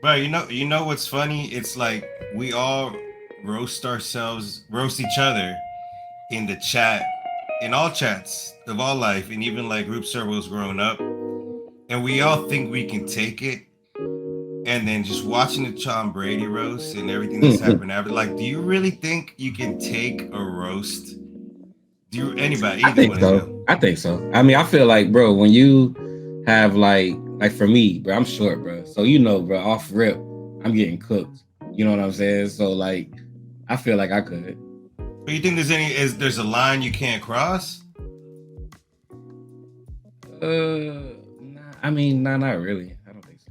Bro, you know what's funny? It's like we all roast each other in the chat, in all chats of all life, and even like group circles growing up, and we all think we can take it. And then just watching the Tom Brady roast and everything that's happened after, like, do you really think you can take a roast? Do you anybody I either think one of so. you? I think so. I mean, I feel like, bro, when you have like for me, bro, I'm short, bro. So bro, off rip, I'm getting cooked. You know what I'm saying? So like, I feel like I could. But you think there's a line you can't cross? Nah, I mean, nah, not really. I don't think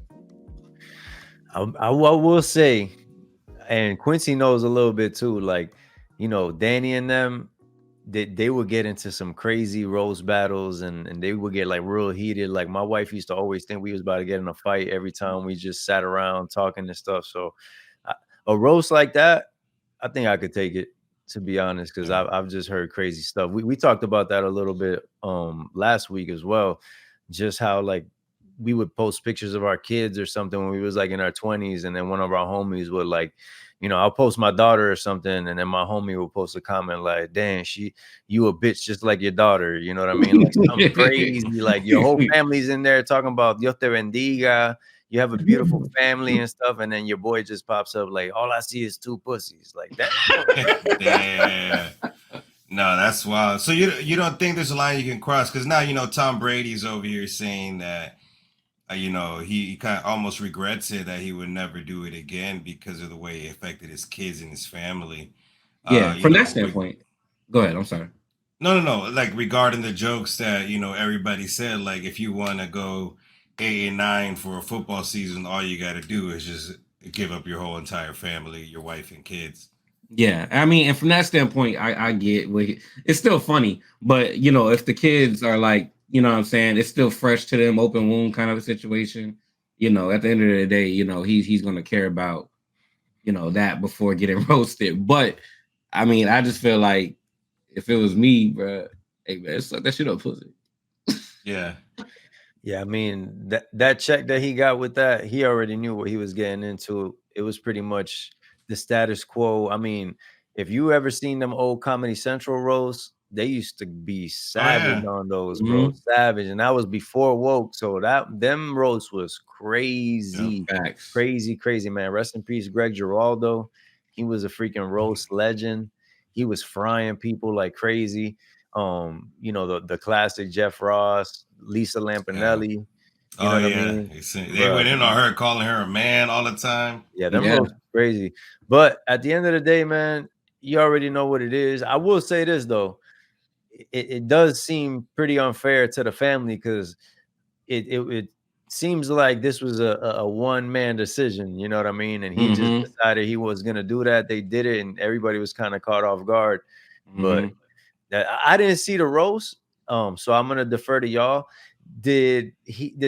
so. I will say, and Quincy knows a little bit too. Like, Danny and them, they would get into some crazy roast battles, and they would get like real heated. Like my wife used to always think we was about to get in a fight every time we just sat around talking and stuff. So a roast like that, I think I could take it, to be honest, because Yeah. I've just heard crazy stuff. We talked about that a little bit last week as well, just how like we would post pictures of our kids or something when we was like in our 20s, and then one of our homies would like, I'll post my daughter or something, and then my homie will post a comment like, "Damn, you a bitch just like your daughter." You know what I mean? Like something crazy, like your whole family's in there talking about Dios te bendiga. You have a beautiful family and stuff, and then your boy just pops up like, all I see is two pussies, like that. Damn. No, that's wild. So you don't think there's a line you can cross? Because now Tom Brady's over here saying that he kind of almost regrets it that he would never do it again because of the way it affected his kids and his family. Yeah, You from that know, standpoint. Go ahead. I'm sorry. no. Like regarding the jokes that everybody said, like if you want to go 8-9 for a football season, all you got to do is just give up your whole entire family, your wife and kids. Yeah, I mean, and from that standpoint, I get it's still funny, but if the kids are like, what I'm saying, it's still fresh to them, open wound kind of a situation. At the end of the day, he's going to care about that before getting roasted. But I mean, I just feel like if it was me, bro, hey man, suck that shit up, pussy. Yeah. Yeah, I mean that check that he got with that, he already knew what he was getting into. It was pretty much the status quo. I mean, if you ever seen them old Comedy Central roasts, they used to be Oh savage yeah. on those, bro. Mm-hmm. Savage. And that was before woke. So that them roasts was Yep. crazy. Facts. Crazy, crazy, man. Rest in peace, Greg Giraldo. He was a freaking roast legend. He was frying people like crazy. The classic Jeff Ross, Lisa Yeah. Lampanelli. You know Oh what I yeah. mean? They Bro, went in on her, calling her a man all the time. yeah, them Yeah. roasts crazy. But at the end of the day, man, you already know what it is. I will say this though. It does seem pretty unfair to the family because it seems like this was a one-man decision, you know what I mean? And he just Mm-hmm. decided he was gonna do that. They did it, and everybody was kind of caught off guard. But Mm-hmm. that I didn't see the roast, so I'm gonna defer to y'all. Did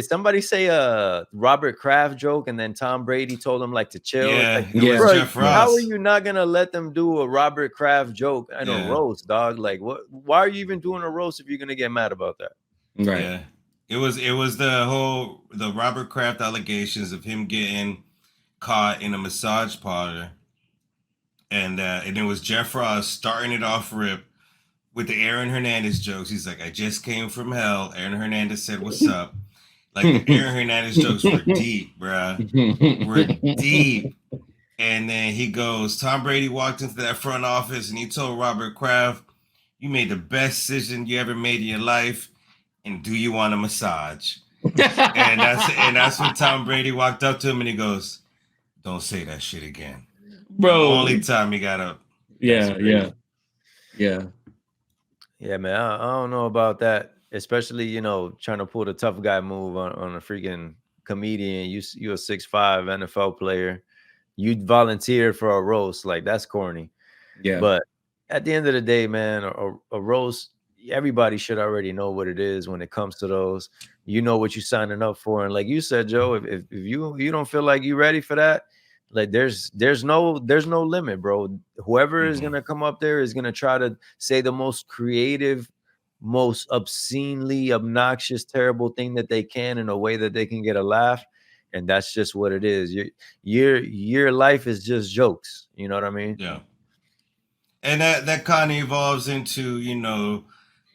somebody say a Robert Kraft joke and then Tom Brady told him like to chill? It's like, Yeah, it was Yeah. bro, Jeff Yeah. how are Ross. you not gonna let them do a Robert Kraft joke and a Yeah. roast, dog? Like, what? Why are you even doing a roast if you're gonna get mad about that? Right. Yeah. It was the Robert Kraft allegations of him getting caught in a massage parlor, and it was Jeff Ross starting it off rip with the Aaron Hernandez jokes. He's like, I just came from hell. Aaron Hernandez said, "What's up?" Like the Aaron Hernandez jokes were deep, bruh. Were deep. And then he goes, Tom Brady walked into that front office and he told Robert Kraft, "You made the best decision you ever made in your life. And do you want a massage?" And that's when Tom Brady walked up to him and he goes, "Don't say that shit again." The Bro. only time he got up. That's Yeah, yeah, crazy. yeah. Yeah, man, I don't know about that. Especially, trying to pull the tough guy move on a freaking comedian. You a 6'5" NFL player. You volunteered for a roast. Like that's corny. Yeah. But at the end of the day, man, a roast, everybody should already know what it is when it comes to those. You know what you're signing up for. And like you said, Joe, if you don't feel like you're ready for that, like there's no limit, bro. Whoever is Mm-hmm. gonna come up there is gonna try to say the most creative, most obscenely obnoxious, terrible thing that they can in a way that they can get a laugh. and that's just what it is. Your life is just jokes. You know what I mean? Yeah. And that kind of evolves into,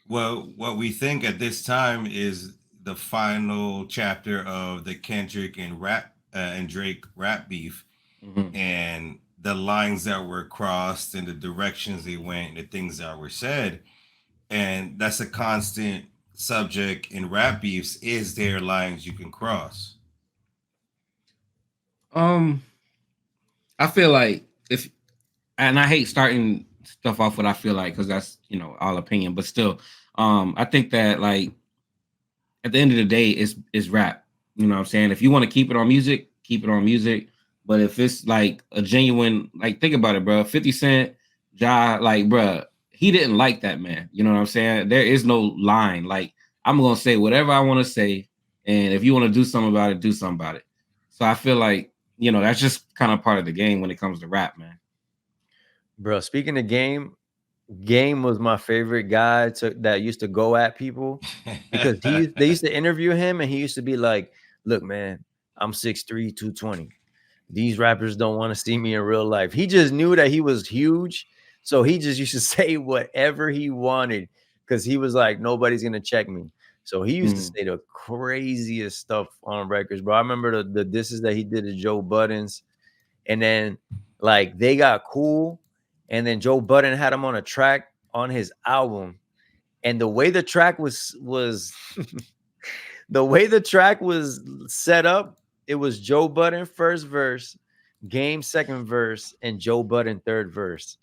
what we think at this time is the final chapter of the Kendrick and Drake rap beef, Mhm. and the lines that were crossed and the directions they went and the things that were said. And that's a constant subject in rap beefs. Is there lines you can cross? Um, I feel like if, and I hate starting stuff off what I feel like because that's all opinion, but still, I think that like at the end of the day, it's rap. You know what I'm saying? If you want to keep it on music, keep it on music. But if it's like a genuine, like think about it, bro. 50 Cent, Ja, like, bro, he didn't like that man. You know what I'm saying? There is no line. Like, I'm gonna say whatever I want to say, and if you want to do something about it, do something about it. So I feel like that's just kind of part of the game when it comes to rap, man. Bro, speaking of Game was my favorite guy that used to go at people because they used to interview him and he used to be like, "Look, man, I'm 6'3", 220. These rappers don't want to see me in real life." He just knew that he was huge, so he just used to say whatever he wanted because he was like, "Nobody's gonna check me." So he used to say the craziest stuff on records, bro. I remember the disses that he did to Joe Buttons, and then like they got cool, and then Joe Budden had him on a track on his album, and the way the track was the way the track was set up, it was Joe Budden first verse, Game second verse, and Joe Budden third verse.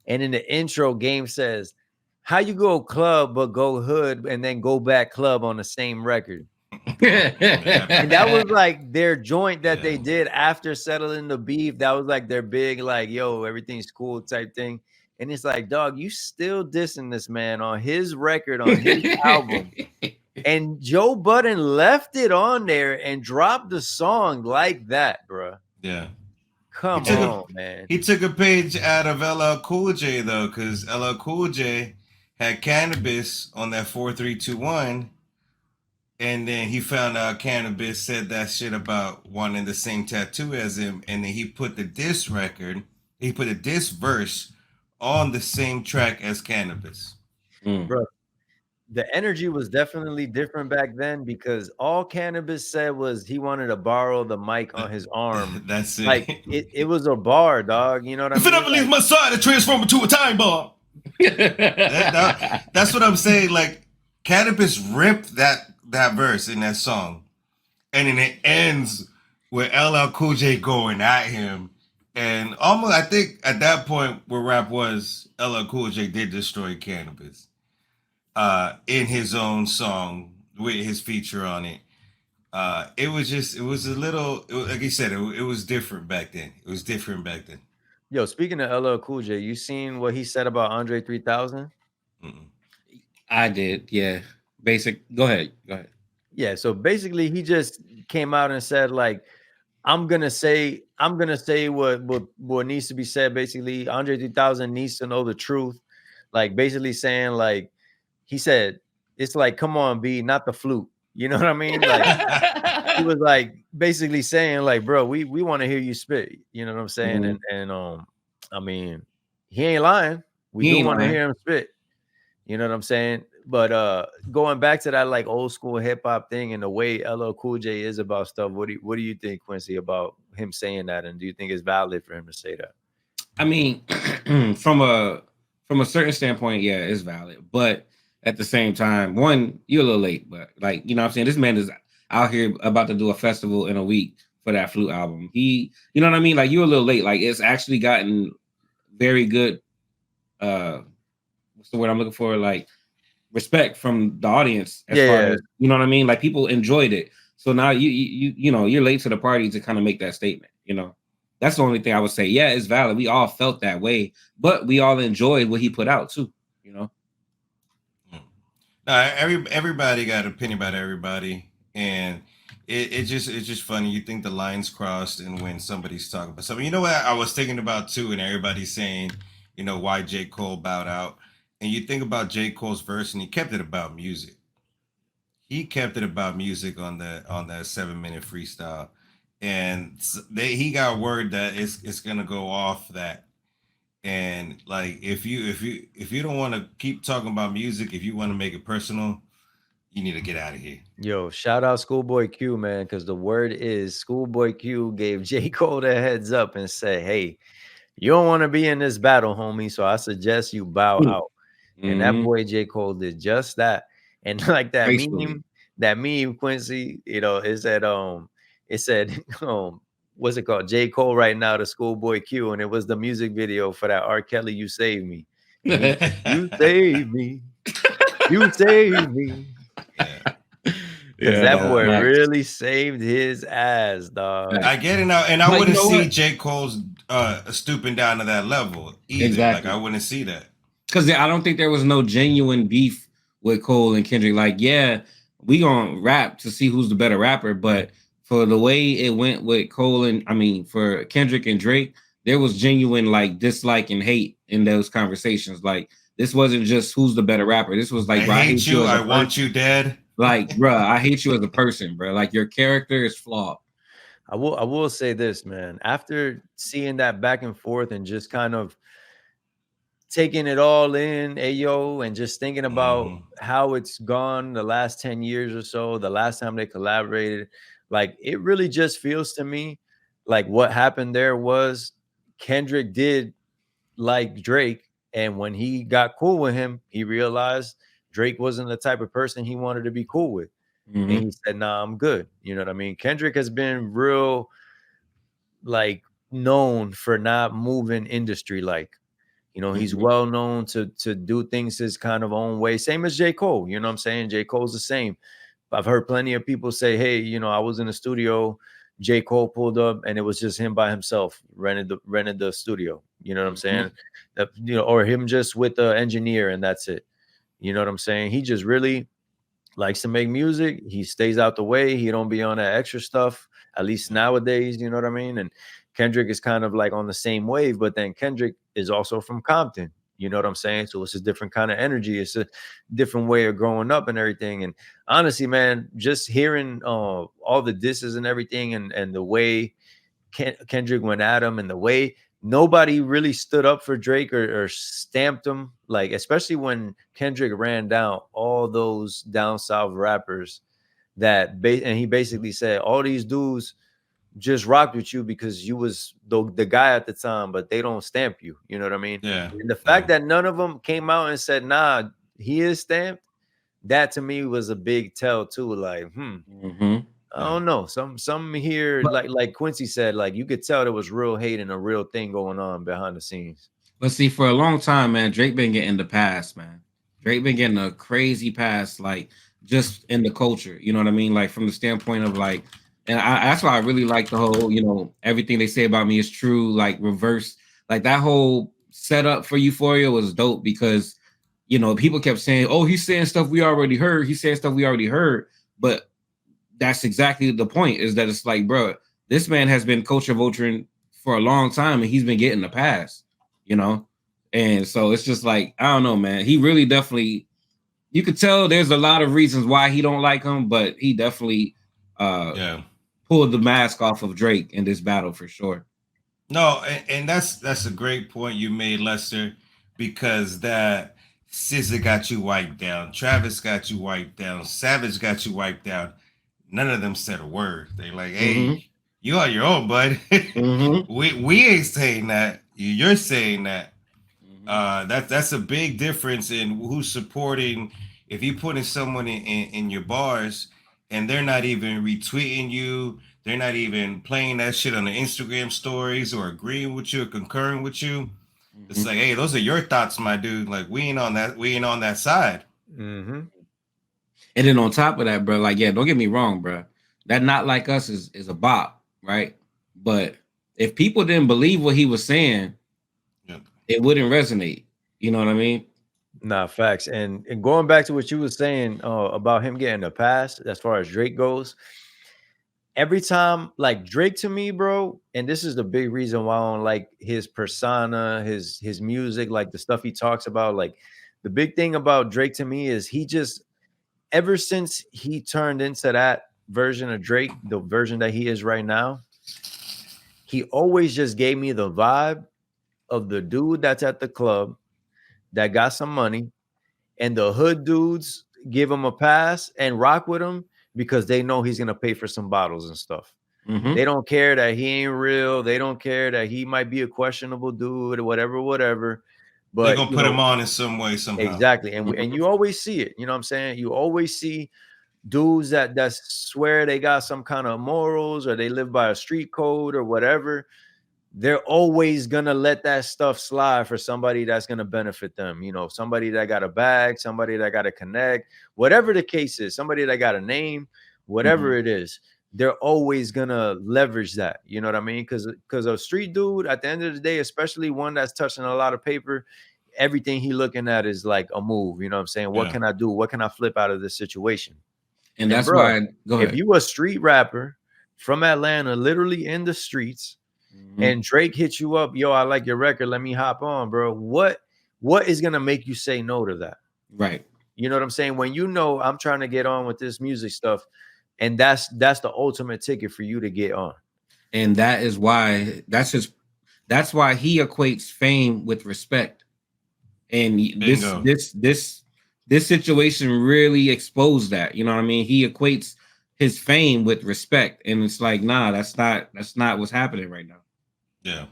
And in the intro, Game says, "How you go club but go hood and then go back club on the same record?" And that was like their joint that they did after settling the beef. That was like their big, like, yo, everything's cool type thing. And it's like, dog, you still dissing this man on his record, on his album. And Joe Budden left it on there and dropped the song like that, bro. Yeah. Come on, man. He took a page out of LL Cool J though, because LL Cool J had cannabis on that 4321, and then he found out cannabis said that shit about wanting the same tattoo as him, and then he put a diss verse on the same track as cannabis. Bro, the energy was definitely different back then because all Cannabis said was he wanted to borrow the mic on his arm. That's it. Like it was a bar, dog. You know what I If mean? it ever leaves my side, it transforms into a time bomb. That's what I'm saying. Like Cannabis ripped that verse in that song, and then it ends with LL Cool J going at him, and almost I think at that point where rap was, LL Cool J did destroy Cannabis, in his own song with his feature on it. It was a little, like you said, it was different back then. It was different back then. Yo, speaking of LL Cool J, you seen what he said about Andre 3000? I did, yeah. Go ahead. Yeah, so basically he just came out and said like, I'm gonna say what needs to be said. Basically, Andre 3000 needs to know the truth. Like basically saying like he said, it's like, come on, B, not the flute. You know what I mean? Like he was like basically saying like, bro, we want to hear you spit. You know what I'm saying? Mhm. And I mean, he ain't lying. We do want to hear him spit. You know what I'm saying? But going back to that like old school hip hop thing and the way LL Cool J is about stuff, what do you think, Quincy, about him saying that? And do you think it's valid for him to say that? I mean, from a certain standpoint, yeah, it's valid. But at the same time, one, you're a little late, but like, you know what I'm saying? This man is out here about to do a festival in a week for that flute album. You know what I mean? Like you're a little late. Like it's actually gotten very good what's the word I'm looking for? Like respect from the audience as far as you know what I mean? Like people enjoyed it. So now you're late to the party to kind of make that statement, That's the only thing I would say. Yeah, it's valid. We all felt that way, but we all enjoyed what he put out too. No, everybody got an opinion about everybody, and it's just funny. You think the lines crossed, and when somebody's talking about something, you know what I was thinking about too, and everybody's saying, why J. Cole bowed out, and you think about J. Cole's verse, and he kept it about music. He kept it about music on that 7-minute freestyle, and he got word that it's gonna go off that. And like, if you don't want to keep talking about music, if you want to make it personal, you need to get out of here. Yo, shout out Schoolboy Q, man, because the word is Schoolboy Q gave J. Cole the heads up and said, hey, you don't want to be in this battle, homie. So I suggest you bow out. And that Mm-hmm. boy J. Cole did just that. And like Gracefully. that meme, Quincy, it said, what's it called? J. Cole right now to Schoolboy Q. And it was the music video for that R. Kelly, You Save Me. And he, you save me, you save me. Yeah, Because Yeah, that no boy uh, facts. really saved his ass, dog. I get it now, and I But you wouldn't know see what? J. Cole's stooping down to that level either. Like, I Exactly. wouldn't see that. Because I don't think there was no genuine beef with Cole and Kendrick. Like, yeah, we gonna rap to see who's the better rapper, but for the way it went with Cole and I mean for Kendrick and Drake, there was genuine like dislike and hate in those conversations. Like, this wasn't just who's the better rapper. This was I like, bro, I hate hate you you. as a I want you person. dead. Like, bro, I hate you as a person, bro. Like, your character is flawed. I will say this, man. After seeing that back and forth and just kind of taking it all in, ayo, and just thinking about Hmm. how it's gone the last 10 years or so, the last time they collaborated, like it really just feels to me like what happened there was Kendrick did like Drake. And when he got cool with him, he realized Drake wasn't the type of person he wanted to be cool with. And Mm-hmm. he said, nah, I'm good. You know what I mean? Kendrick has been real, like, known for not moving industry like. You know, he's Mm-hmm. well known to do things his kind of own way. Same as J. Cole. You know what I'm saying? J. Cole's the same. I've heard plenty of people say, hey, I was in the studio, J. Cole pulled up, and it was just him by himself, rented the studio. You know what I'm saying? Mm-hmm. Or him just with the engineer, and that's it. You know what I'm saying? He just really likes to make music. He stays out the way. He don't be on that extra stuff, at least Yeah. nowadays, you know what I mean? And Kendrick is kind of like on the same wave, but then Kendrick is also from Compton. You know what I'm saying? So it's a different kind of energy. It's a different way of growing up and everything. And honestly, man, just hearing all the disses and everything and the way Kendrick went at him and the way nobody really stood up for Drake or stamped him, like especially when Kendrick ran down all those down south rappers and he basically said all these dudes just rocked with you because you was the guy at the time, but they don't stamp you. You know what I mean? Yeah. And the Yeah. fact that none of them came out and said, nah, he is stamped, that to me was a big tell too. Like, Mm-hmm. I Yeah. don't know. Some here, like Quincy said, like you could tell there was real hate and a real thing going on behind the scenes. But see, for a long time, man, Drake been getting the pass, man. Drake been getting a crazy pass, like just in the culture. You know what I mean? Like from the standpoint of like, and that's why I really like the whole, everything they say about me is true. Like reverse, like that whole setup for Euphoria was dope because people kept saying, "Oh, he's saying stuff we already heard. He's saying stuff we already heard," but that's exactly the point. Is that it's like, bro, this man has been culture vulturing for a long time, and he's been getting the pass, you know. And so it's just like I don't know, man. He really definitely you could tell there's a lot of reasons why he don't like him, but he definitely uh Yeah. pulled the mask off of Drake in this battle for sure. No, and that's a great point you made, Lester, because that SZA got you wiped down, Travis got you wiped down, Savage got you wiped down. None of them said a word. They like, Mm-hmm. hey, you on your own, bud. Mm-hmm. we ain't saying that. You're saying that. Mm-hmm. That's a big difference in who's supporting. If you putting someone in your bars and they're not even retweeting you, they're not even playing that shit on the Instagram stories or agreeing with you or concurring with you. It's Mm-hmm. like, hey, those are your thoughts, my dude. Like we ain't on that. We ain't on that side. Mm-hmm. And then on top of that, bro, like, yeah, don't get me wrong, bro. That not like us is a bop, right? But if people didn't believe what he was saying, Yeah. it wouldn't resonate. You know what I mean? Nah, facts. And going back to what you were saying about him getting a pass as far as Drake goes, every time, like Drake to me, bro, and this is the big reason why I don't like his persona, his music, like the stuff he talks about. Like the big thing about Drake to me is he just ever since he turned into that version of Drake, the version that he is right now, he always just gave me the vibe of the dude that's at the club that got some money, and the hood dudes give him a pass and rock with him because they know he's gonna pay for some bottles and stuff. Mm-hmm. They don't care that he ain't real. They don't care that he might be a questionable dude or whatever. They're But gonna put him on in some way, somehow. exactly, and you always see it. You know what I'm saying? You always see dudes that swear they got some kind of morals or they live by a street code or whatever. They're always gonna let that stuff slide for somebody that's gonna benefit them. You know, somebody that got a bag, somebody that got a connect, whatever the case is, somebody that got a name, whatever it is, they're always gonna leverage that. You know what I mean? Because a street dude, at the end of the day, especially one that's touching a lot of paper, everything he looking at is like a move. You know what I'm saying? What can I do? What can I flip out of this situation? And that's why. Go ahead. If you a street rapper from Atlanta, literally in the streets, and Drake hits you up, yo, I like your record, let me hop on, bro. What is gonna make you say no to that? Right. You know what I'm saying? When you know I'm trying to get on with this music stuff, and that's the ultimate ticket for you to get on. And that is why that's why he equates fame with respect. And this situation really exposed that. You know what I mean? He equates his fame with respect, and it's like, nah, that's not what's happening right now. Yeah.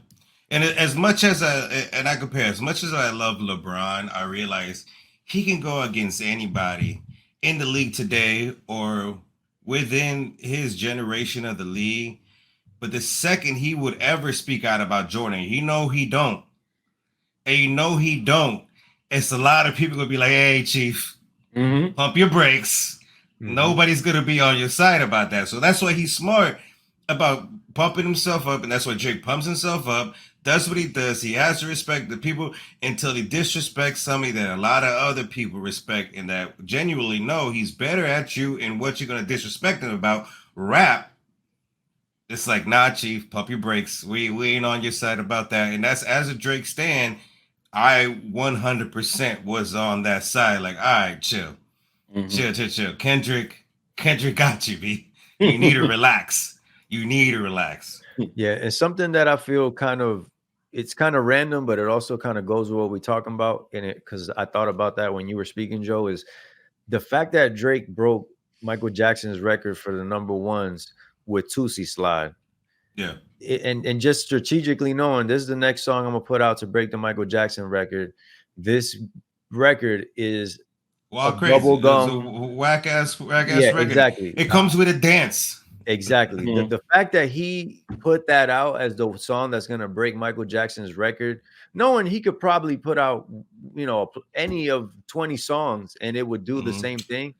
And as much as I compare, as much as I love LeBron, I realize he can go against anybody in the league today or within his generation of the league. But the second he would ever speak out about Jordan, he don't. And he don't. It's a lot of people gonna be like, hey, Chief, pump your brakes. Nobody's gonna be on your side about that. So that's why he's smart about pumping himself up, and that's why Drake pumps himself up, does what he does. He has to respect the people until he disrespects somebody that a lot of other people respect and that genuinely know he's better at you and what you're going to disrespect him about. Rap, it's like, nah, Chief, pump your brakes. We ain't on your side about that. And that's, as a Drake stan, I 100% was on that side. Like, all right, chill. Chill. Kendrick got you, B. You need to relax. Yeah, and something that I feel it's kind of random, but it also kind of goes with what we're talking about in it, because I thought about that when you were speaking, Joe, is the fact that Drake broke Michael Jackson's record for the number ones with Tootsie Slide. Yeah. And just strategically knowing this is the next song I'm gonna put out to break the Michael Jackson record. This record is crazy. Bubblegum, whack ass record. Exactly. It comes with a dance. Exactly. The fact that he put that out as the song that's going to break Michael Jackson's record, knowing he could probably put out, any of 20 songs and it would do the same thing.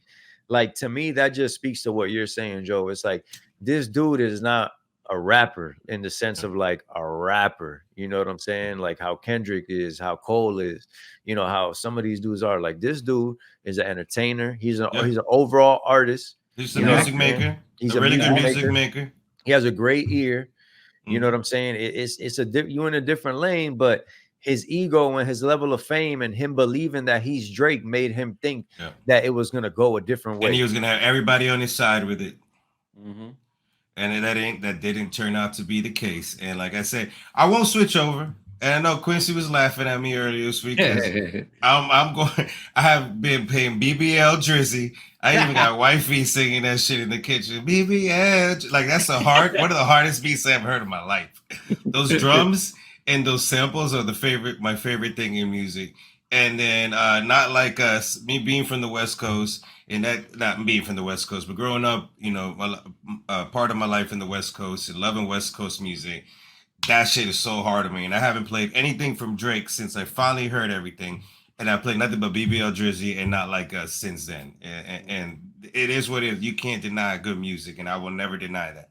Like, to me, that just speaks to what you're saying, Joe. It's like, this dude is not a rapper in the sense of like a rapper. You know what I'm saying? Like how Kendrick is, how Cole is, how some of these dudes are. Like, this dude is an entertainer. He's an overall artist. He's a music maker. He's a really good music maker. He has a great ear. You know what I'm saying? You're in a different lane, but his ego and his level of fame and him believing that he's Drake made him think that it was going to go a different way. And he was going to have everybody on his side with it. And that didn't turn out to be the case. And like I said, I won't switch over. And I know Quincy was laughing at me earlier this week. I have been paying BBL Drizzy. I even got wifey singing that shit in the kitchen. BBL, like that's one of the hardest beats I've heard in my life. Those drums and those samples are my favorite thing in music. And then not like us, me being from the West Coast, and that not being from the West Coast, but growing up, part of my life in the West Coast and loving West Coast music. That shit is so hard to me, and I haven't played anything from Drake since I finally heard everything, and I played nothing but BBL Drizzy and Not Like Us since then. And it is what it is. You can't deny good music, and I will never deny that.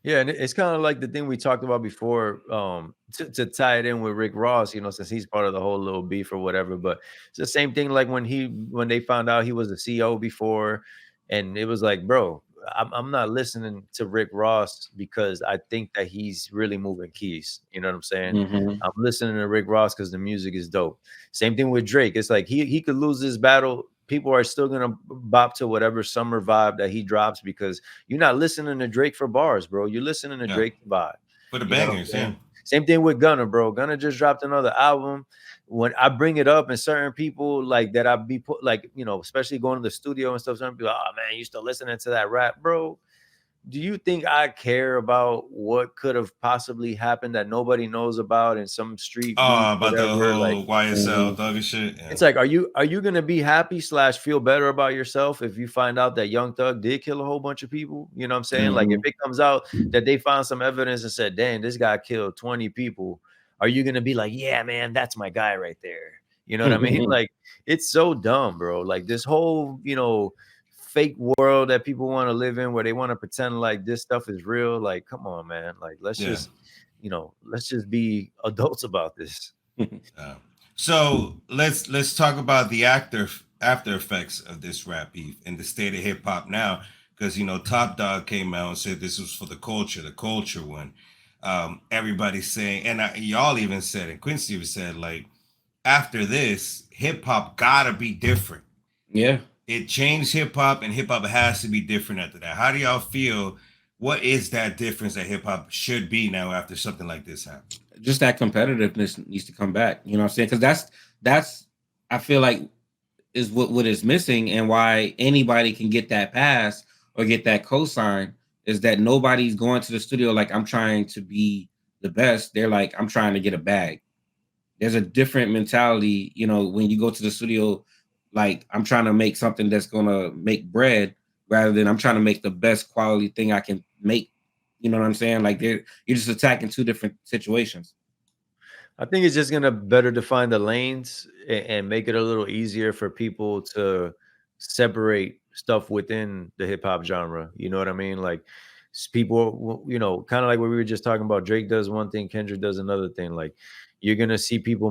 Yeah, and it's kind of like the thing we talked about before, to tie it in with Rick Ross, since he's part of the whole little beef or whatever. But it's the same thing like when they found out he was the CEO before, and it was like, bro, I'm not listening to Rick Ross because I think that he's really moving keys. You know what I'm saying? I'm listening to Rick Ross because the music is dope. Same thing with Drake. It's like he could lose this battle people are still gonna bop to whatever summer vibe that he drops, because you're not listening to Drake for bars, bro. You're listening to Drake for vibe. For the You know what I'm bangers, saying? yeah. Same thing with Gunna, bro. Gunna just dropped another album. When I bring it up, and certain people like that, I be put like, especially going to the studio and stuff. Certain people, oh man, you still listening to that rap, bro? Do you think I care about what could have possibly happened that nobody knows about in some street beef, Oh, about the whatever? Like, whole YSL Mhm. thug and shit. Yeah. it's like, are you gonna be happy / feel better about yourself if you find out that Young Thug did kill a whole bunch of people? You know what I'm saying? Like, if Mhm. it comes out that they found some evidence and said, "Dang, this guy killed 20 people," are you gonna be like, "Yeah, man, that's my guy right there"? You know what I mean? Like, it's so dumb, bro. Like this whole, fake world that people want to live in, where they want to pretend like this stuff is real. Like, come on, man. Like, Yeah. let's just be adults about this. So let's talk about the after effects of this rap beef and the state of hip hop now, because Top Dog came out and said this was for the culture one. Everybody's saying, and y'all even said, and Quincy even said, like, after this, hip hop gotta be different. Yeah. It changed hip hop, and hip hop has to be different after that. How do y'all feel? What is that difference that hip hop should be now after something like this happened? Just that competitiveness needs to come back. You know what I'm saying? Because that's I feel like is what is missing, and why anybody can get that pass or get that cosign is that nobody's going to the studio like, I'm trying to be the best. They're like, I'm trying to get a bag. There's a different mentality, when you go to the studio, like, I'm trying to make something that's gonna make bread, rather than I'm trying to make the best quality thing I can make. You know what I'm saying? Like, you're just attacking two different situations. I think it's just gonna better define the lanes and make it a little easier for people to separate stuff within the hip hop genre. You know what I mean? Like, people, kind of like what we were just talking about. Drake does one thing, Kendrick does another thing. Like, you're gonna see people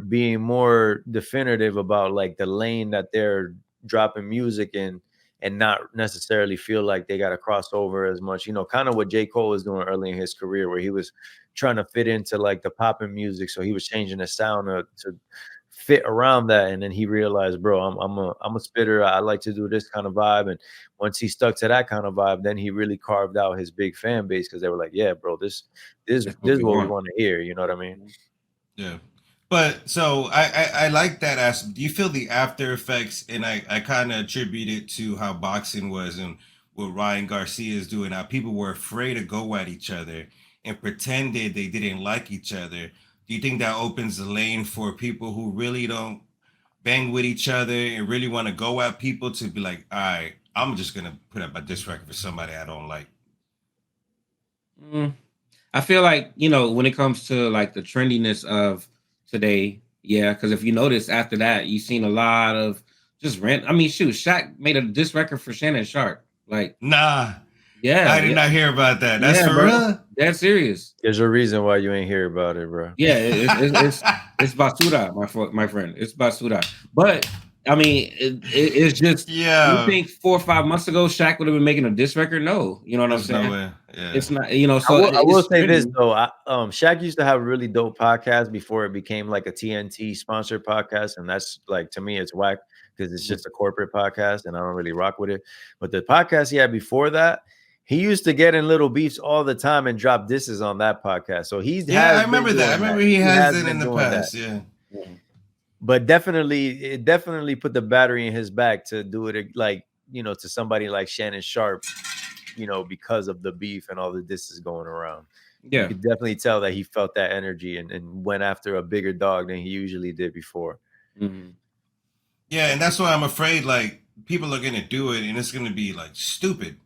being more definitive about like the lane that they're dropping music in, and not necessarily feel like they got to cross over as much. Kind of what J. Cole was doing early in his career, where he was trying to fit into like the popping music, so he was changing the sound to fit around that. And then he realized, bro, I'm a spitter. I like to do this kind of vibe. And once he stuck to that kind of vibe, then he really carved out his big fan base, because they were like, yeah, bro, this That's what is we what we want. want to hear. You know what I mean? Yeah. But so I like that aspect. Do you feel the after effects? And I kind of attribute it to how boxing was and what Ryan Garcia is doing. How people were afraid to go at each other and pretended they didn't like each other. Do you think that opens the lane for people who really don't bang with each other and really want to go at people to be like, all right, I'm just gonna put up a diss record for somebody I don't like? Mm. I feel like, when it comes to like the trendiness of today, yeah, because if you notice after that, you've seen a lot of just rent. I mean, shoot, Shaq made a diss record for Shannon Sharp. Like, Nah, yeah, I did yeah, not hear about that. That's yeah, for bro. real. That's serious. There's a reason why you ain't hear about it, bro. Yeah, it's basura, my friend. It's basura. But I mean, it's just, you Yeah, think 4 or 5 months ago Shaq would have been making a diss record? No, you know what I'm there's no saying? way. Yeah. It's not, I so will it's say this trending. though. Shaq used to have a really dope podcast before it became like a TNT sponsored podcast, and that's like, to me, it's whack, because it's Mhm. just a corporate podcast, and I don't really rock with it. But the podcast he had before that, he used to get in little beefs all the time and drop disses on that podcast. So he Yeah, I has been remember that. I doing that. remember he He has has it in been the doing that. past. Yeah. Mhm. But it definitely put the battery in his back to do it, like, to somebody like Shannon Sharp, because of the beef and all the disses going around. You Yeah. could definitely tell that he felt that energy, and went after a bigger dog than he usually did before. Mhm. Yeah, and that's why I'm afraid like people are gonna do it and it's gonna be like stupid.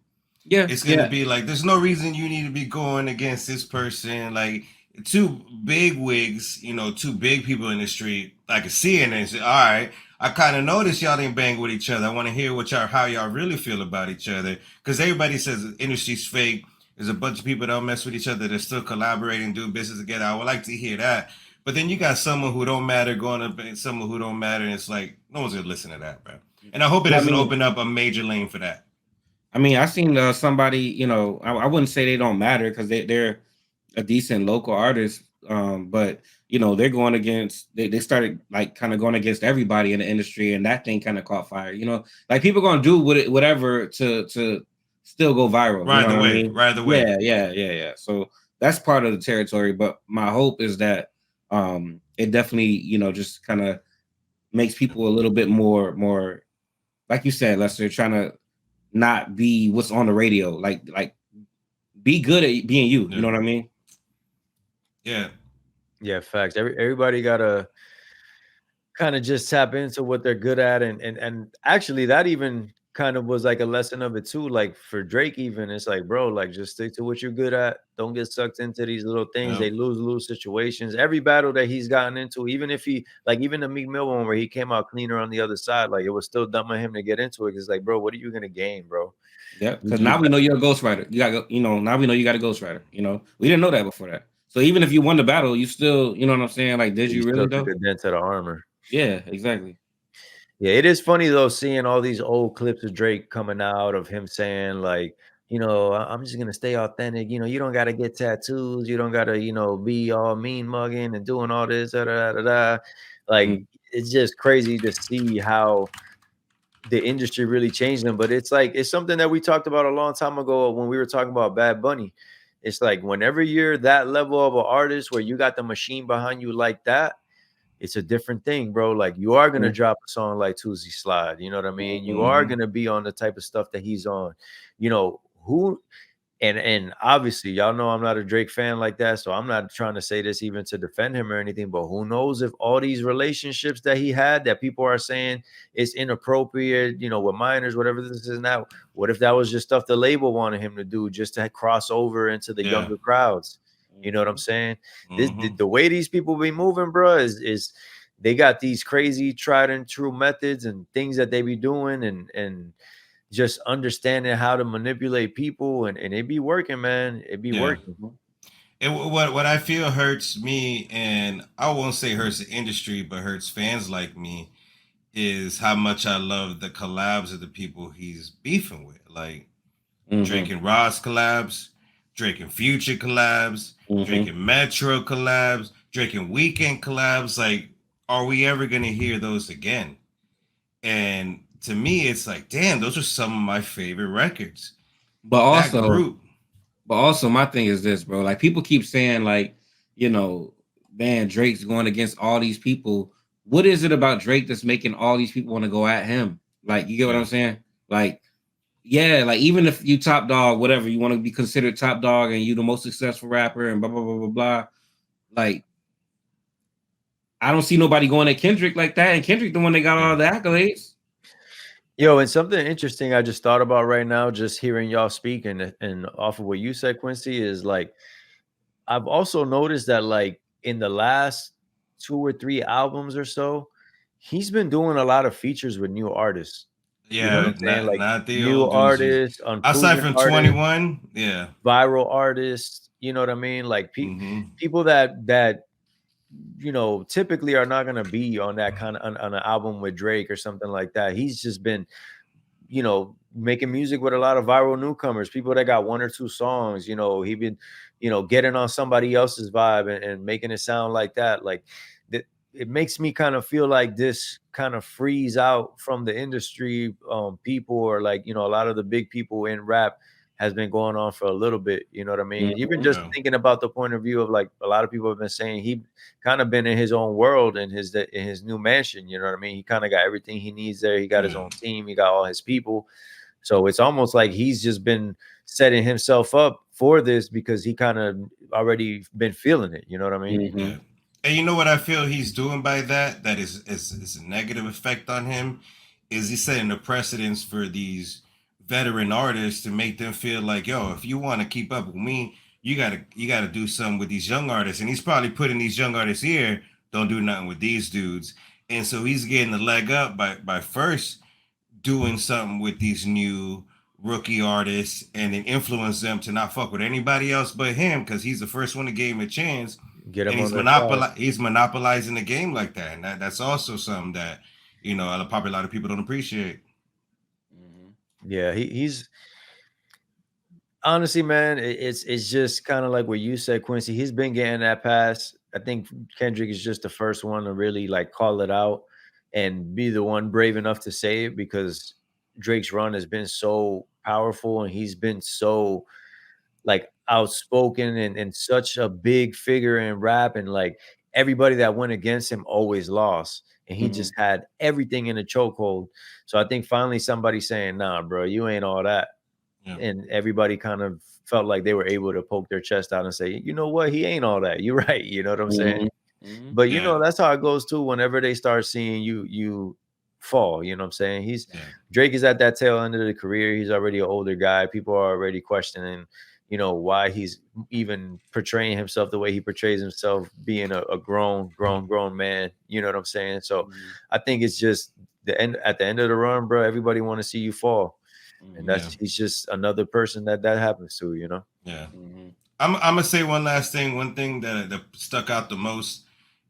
Yeah, It's gonna yeah. be like there's no reason you need to be going against this person. Like two big wigs, two big people in the street. I can see it and say, all right, I kind of noticed y'all didn't bang with each other. I want to hear how y'all really feel about each other. Because everybody says the industry's fake. There's a bunch of people that don't mess with each other. They're still collaborating, doing business together. I would like to hear that. But then you got someone who don't matter going up against someone who don't matter. And it's like, no one's going to listen to that, bro. And I hope it But doesn't open up a major lane for that. I seen somebody, I wouldn't say they don't matter, because they're a decent local artist. But they're going against they started like kind of going against everybody in the industry, and that thing kind of caught fire. Like people gonna do whatever to still go viral. You Ride know the what I wave, mean? ride the wave. Yeah. So that's part of the territory. But my hope is that it definitely just kind of makes people a little bit more like you said, Lester, trying to not be what's on the radio. Like be good at being you. You Yeah. know what I mean? Yeah. Yeah, facts. Everybody gotta kind of just tap into what they're good at, and actually that even kind of was like a lesson of it too. Like for Drake, even it's like, bro, like just stick to what you're good at. Don't get sucked into these little things. Yeah. They lose situations. Every battle that he's gotten into, even if he like even the Meek Mill one where he came out cleaner on the other side, like it was still dumb of him to get into it. Cause like, bro, what are you gonna gain, bro? Yeah, You, because you now we know you're a ghostwriter. You got, now we know you got a ghostwriter. We didn't know that before that. So even if you won the battle, you still, you know what I'm saying? Like, did you you still really took though? a dent to the armor. Yeah, exactly. Yeah, it is funny though seeing all these old clips of Drake coming out of him saying like, I'm just gonna stay authentic. You don't gotta get tattoos. You don't gotta, be all mean mugging and doing all this. Da, da, da, da. Like Mm, it's just crazy to see how the industry really changed them. But it's like it's something that we talked about a long time ago when we were talking about Bad Bunny. It's like whenever you're that level of an artist where you got the machine behind you like that, it's a different thing, bro. Like you are gonna mm, drop a song like Tuesday Slide. You know what I mean? You mhm. are Mm-hmm. gonna be on the type of stuff that he's on. Who and obviously y'all know I'm not a Drake fan like that, so I'm not trying to say this even to defend him or anything, but who knows if all these relationships that he had that people are saying it's inappropriate, with minors, whatever this is now, what if that was just stuff the label wanted him to do just to cross over into the Yeah. younger crowds? You know what I'm Mhm. saying? This Mm-hmm. the way these people be moving, bro, is they got these crazy tried and true methods and things that they be doing and just understanding how to manipulate people, and it be working, man. It be Yeah. working. Mhm. What I feel hurts me, and I won't say hurts the industry, but hurts fans like me, is how much I love the collabs of the people he's beefing with, like Drake Mhm. and Ross collabs, Drake and Future collabs, Drake Mhm. and Metro collabs, Drake and Weekend collabs. Like, are we ever gonna hear those again? And to me, it's like, damn, those are some of my favorite records. But That also, group, my thing is this, bro. Like people keep saying, like, you know, man, Drake's going against all these people. What is it about Drake that's making all these people want to go at him? Like, you get what yeah, I'm saying? Like, yeah, like even if you top dog, whatever, you want to be considered top dog and you the most successful rapper and blah blah blah blah blah. Like, I don't see nobody going at Kendrick like that. And Kendrick the one that got yeah, all the accolades. Yo, and something interesting I just thought about right now, just hearing y'all speak and off of what you said, Quincy, is like I've also noticed that like in the last 2 or 3 albums or so, he's been doing a lot of features with new artists. You know what yeah. I'm saying? Like Not the new old dudes. artists, Aside unproven from artists, 21, yeah. viral artists. You know what I mean? Like Mm-hmm. people that typically are not gonna be on that kind of on an album with Drake or something like that. He's just been, making music with a lot of viral newcomers, people that got 1 or 2 songs. He been, getting on somebody else's vibe and making it sound like that. Like that, it makes me kind of feel like this kind of frees out from the industry, people, or like, a lot of the big people in rap has been going on for a little bit. You know what I mean? Even Mhm. just Yeah. thinking about the point of view of like a lot of people have been saying he kind of been in his own world in his new mansion. You know what I mean? He kind of got everything he needs there. He got his Yeah. own team. He got all his people. So it's almost like he's just been setting himself up for this because he kind of already been feeling it. You know what I mean? Yeah. Mhm. And you know what I feel he's doing by that? That is a negative effect on him. Is he's setting the precedence for these veteran artists to make them feel like, yo, if you want to keep up with me, you gotta do something with these young artists. And he's probably putting these young artists here, don't do nothing with these dudes. And so he's getting the leg up by first doing something with these new rookie artists and then influence them to not fuck with anybody else but him because he's the first one to give him a chance, Get and him on their side. he's monopolizing the game like that, and that's also something that probably a lot of people don't appreciate. Mhm. Yeah, he's Honestly, man, it's just kind of like what you said, Quincy. He's been getting that pass. I think Kendrick is just the first one to really like call it out and be the one brave enough to say it, because Drake's run has been so powerful and he's been so like outspoken and such a big figure in rap, and like everybody that went against him always lost, and he just had everything in a chokehold. So I think finally somebody saying, "Nah, bro, you ain't all that." Yeah. And everybody kind of felt like they were able to poke their chest out and say, you know what, he ain't all that. You're right. You know what I'm saying? But you Yeah. know, that's how it goes too. Whenever they start seeing you fall, you know what I'm saying? Yeah. Drake is at that tail end of the career. He's already an older guy. People are already questioning, you know, why he's even portraying himself the way he portrays himself, being a grown man. You know what I'm saying? So I think it's just the end at the end of the run, bro. Everybody want to see you fall. And that's he's just another person that happens to, you know. Yeah. I'm gonna say one last thing. One thing that stuck out the most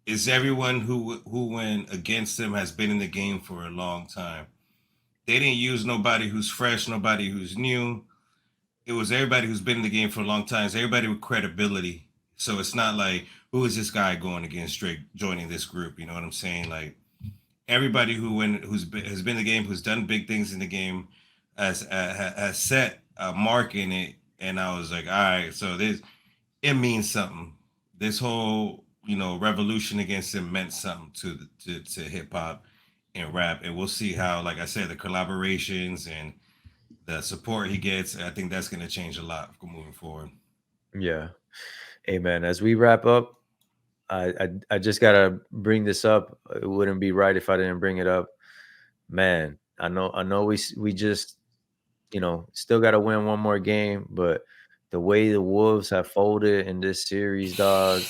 is everyone who went against him has been in the game for a long time. They didn't use nobody who's fresh, nobody who's new. It was everybody who's been in the game for a long time. It's everybody with credibility. So it's not like, who is this guy going against Drake joining this group? You know what I'm saying? Like, everybody has been in the game, who's done big things in the game, has set a mark in it. And I was like, all right, so it means something. This whole revolution against him meant something to hip hop and rap, and we'll see how, like I said, the collaborations and the support he gets. I think that's going to change a lot moving forward. Yeah. Hey man, as we wrap up, I just gotta bring this up. It wouldn't be right if I didn't bring it up. Man, I know we just still gotta win one more game, but the way the Wolves have folded in this series, dog.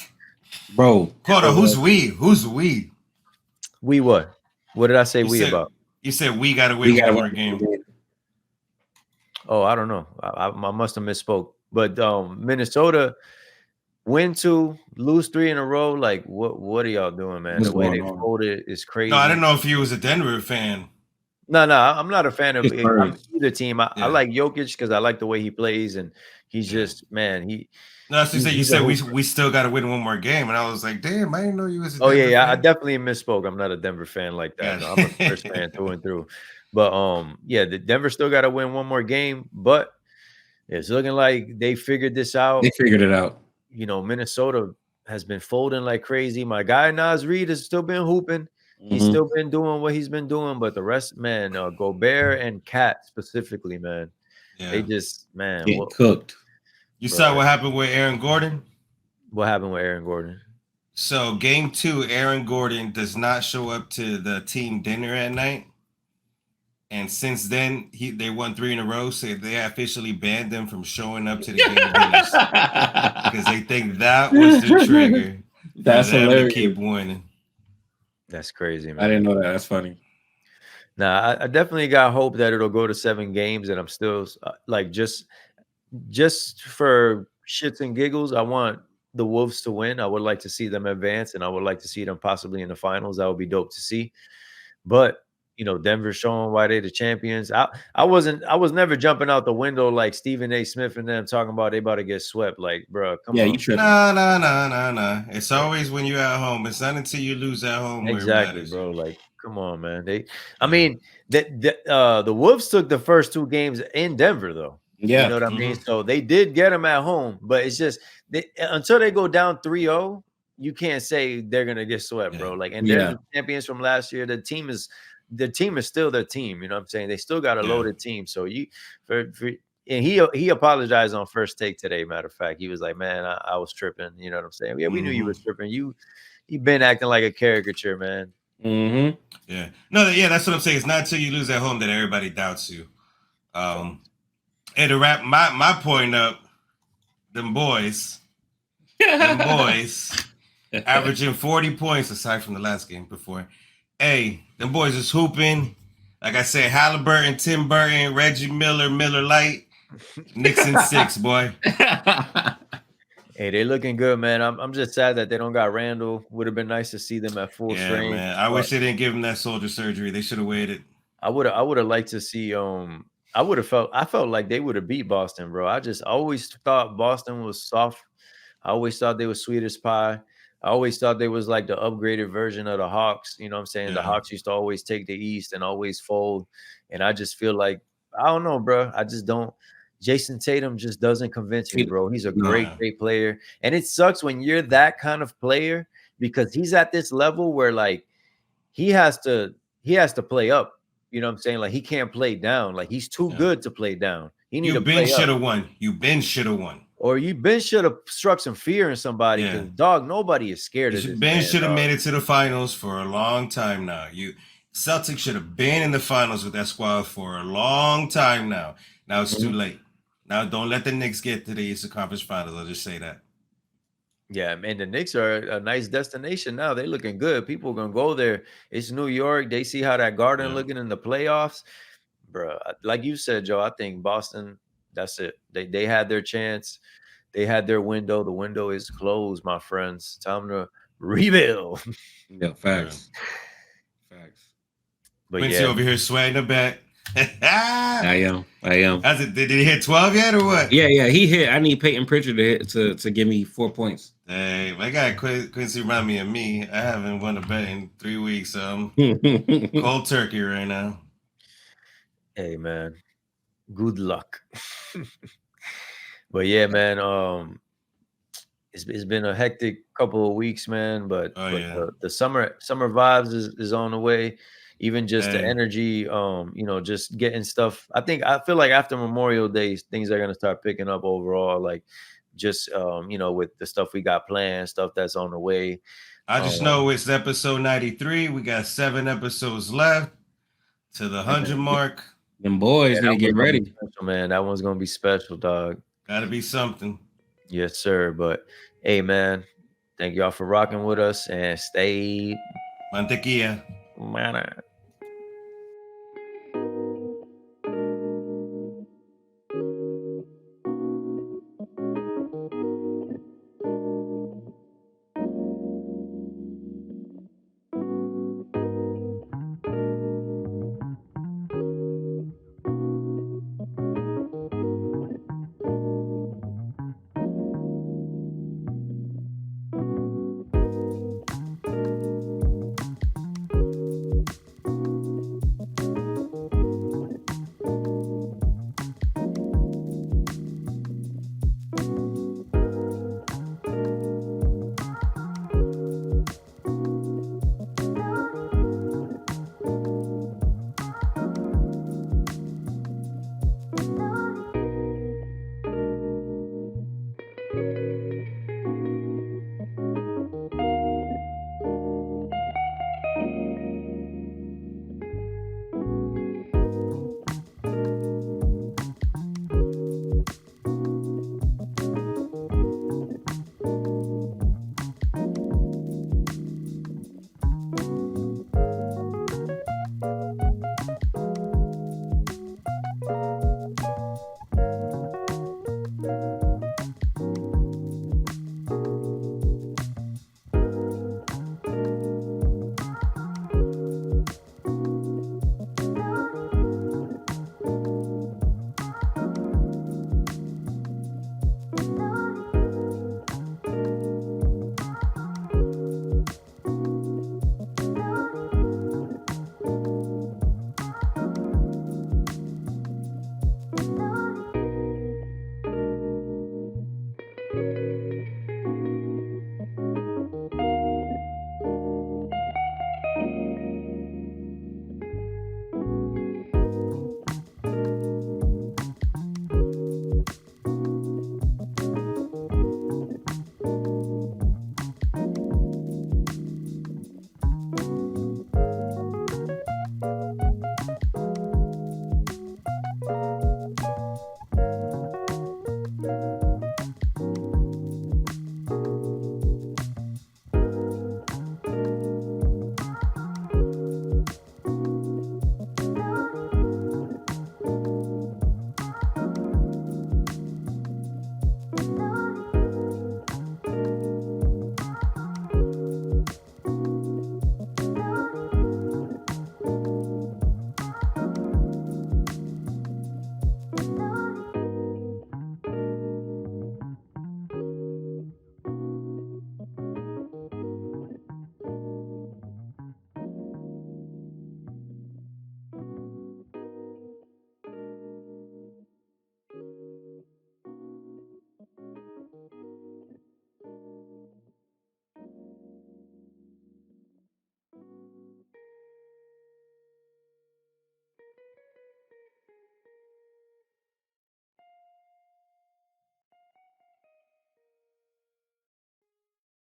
Bro, Hold on, who's we? Who's we? We what? What did I say about? You said we gotta win one more game. Oh, I don't know. I must have misspoke. But Minnesota win 2, lose 3 in a row. Like, what are y'all doing, man? The way they folded is crazy. No, I didn't know if you was a Denver fan. No, I'm not a fan of either team. I like Jokic because I like the way he plays, and he's just, man, he. No, so you said we still got to win one more game, and I was like, damn, I didn't know you was a Denver fan. I definitely misspoke. I'm not a Denver fan like that. No, I'm a Spurs fan through and through. But the Denver still got to win one more game, but it's looking like they figured this out. They figured it out. You know, Minnesota has been folding like crazy. My guy Nas Reed has still been hooping. He's still been doing what he's been doing, but the rest, man, Gobert and Cat specifically, man, they just, man, cooked. You saw what happened with Aaron Gordon? What happened with Aaron Gordon? So game 2, Aaron Gordon does not show up to the team dinner at night. And since then, they won 3 in a row. So they officially banned them from showing up to the game dinners because they think that was the trigger. That's hilarious. To keep winning. That's crazy, man. I didn't know that. That's funny. Nah, I definitely got hope that it'll go to 7 games, and I'm still like just for shits and giggles, I want the Wolves to win. I would like to see them advance, and I would like to see them possibly in the finals. That would be dope to see. But Denver's showing why they're the champions. I was never jumping out the window like Stephen A. Smith and them talking about they about to get swept. Like, bro, come on. You tripping. No. It's always when you're at home. It's not until you lose at home. Exactly, bro. Like, come on, man. I mean, the Wolves took the first 2 games in Denver, though. Yeah. You know what I mean? So they did get them at home, but it's just until they go down 3-0, you can't say they're gonna get swept, bro. Like, and they're the champions from last year. The team is still their team. You know what I'm saying? They still got a loaded team. So and he apologized on First Take today. Matter of fact, he was like, "Man, I was tripping." You know what I'm saying? Yeah, we knew you was tripping. You been acting like a caricature, man. Yeah. No. Yeah, that's what I'm saying. It's not until you lose at home that everybody doubts you. And to wrap my point up, them boys averaging 40 points aside from the last game before. Hey, them boys is hooping. Like I said, Halliburton, Tim Burton, Reggie Miller, Miller Lite, Knicks in 6, boy. Hey, they're looking good, man. I'm just sad that they don't got Randall. Would have been nice to see them at full strength. Man. I wish they didn't give him that shoulder surgery. They should have waited. I would have liked to see I felt like they would have beat Boston, bro. I just always thought Boston was soft. I always thought they were sweet as pie. I always thought they was like the upgraded version of the Hawks. You know what I'm saying? The Yeah. Hawks used to always take the East and always fold. And I just feel like, I don't know, bro. I just don't. Jason Tatum just doesn't convince me, bro. He's a No. great, great player. And it sucks when you're that kind of player because he's at this level where like he has to play up. You know what I'm saying? Like he can't play down. Like he's too good to play down. He need You to been play should up. have won. You been should have won. Or you been should have struck some fear in somebody because dog, nobody is scared of this. Ben should have made it to the finals for a long time now. You Celtics should have been in the finals with that squad for a long time now. Now it's too late. Now don't let the Knicks get to the Eastern Conference Finals. I'll just say that. Yeah, man, the Knicks are a nice destination now. They're looking good. People are gonna go there. It's New York. They see how that Garden looking in the playoffs, bro. Like you said, Joe. I think Boston. That's it. They had their chance. They had their window. The window is closed, my friends. Time to rebuild. Yeah, facts. Facts. But Quincy over here sweating the back. I am. Did he hit 12 yet or what? Yeah, he hit. I need Peyton Pritchard to hit to give me 4 points. Hey, my guy Quincy remind me of me. I haven't won a bet in 3 weeks. Cold turkey right now. Hey man, good luck. But yeah, man, it's been a hectic couple of weeks, man. But, the summer vibes is on the way. Even just the energy, just getting stuff. I feel like after Memorial Day, things are gonna start picking up overall. Like just with the stuff we got planned, stuff that's on the way. I just know it's episode 93. We got 7 episodes left to the 100 mark. Them boys need to get ready, special, man. That one's gonna be special, dog. Gotta be something. Yes, sir. But hey, man, thank y'all for rocking with us and stay Mantequilla. manner.